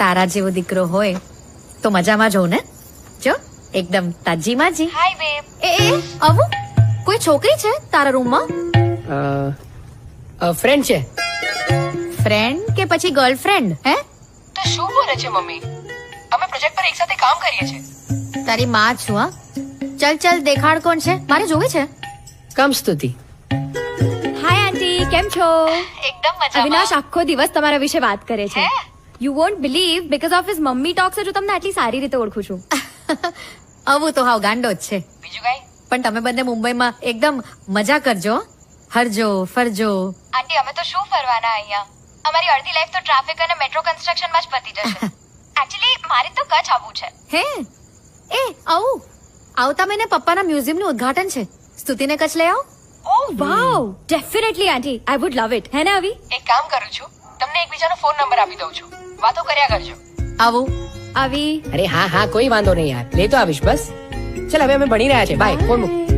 તારા જેવો દીકરો હોય તો મજામાં જોઉં ને. જો એકદમ તાજી માજી. હાય બેબ. એ આવું કોઈ છોકરી છે તારા રૂમમાં? ફ્રેન્ડ છે. ફ્રેન્ડ કે પછી ગર્લફ્રેન્ડ? હે તો શું બોલે છે મમ્મી? અમે પ્રોજેક્ટ પર એકસાથે કામ કરીએ છીએ. તારી માં છું. હા ચલ ચલ દેખાડ કોણ છે, મારે જોવી છે. કમ સ્તુતિ. હાય આંટી, કેમ છો? એકદમ મજામાં. અવિનાશ આખો દિવસ તમારા વિશે વાત કરે છે. You want believe because of his mummy talks જો તમને આટલી સારી રીતે ઓળખું છું. આવું તો હાવ ગાંડો જ છે. બીજું કઈ? પણ તમે બંને મુંબઈમાં એકદમ મજા કરજો, હરજો ફરજો. આંટી અમે તો શું ફરવાના અહીંયા? અમારી અડધી લાઈફ તો ટ્રાફિક અને મેટ્રો કન્સ્ટ્રક્શન માં જ પતી જશે. એકચ્યુઅલી મારે તો કચ્છ આવવું છે. હે એ આવું આવતા મહિને પપ્પાના મ્યુઝિયમ નું ઉદ્ઘાટન છે. સ્તુતિને કચ્છ લઈ આવો. Oh wow, definitely aunty, I would love it. હે ને અવી? એક કામ કરું છું, તમને એકબીજાનો ફોન નંબર આપી દઉં છું, વાતો કર્યા કરજો. આવું અવી અરે હા હા કોઈ વાંધો નહીં યાર, લેતો આવીશ બસ. ચલ હવે અમે ભણી રહ્યા છે. બાય. ફોન મૂક.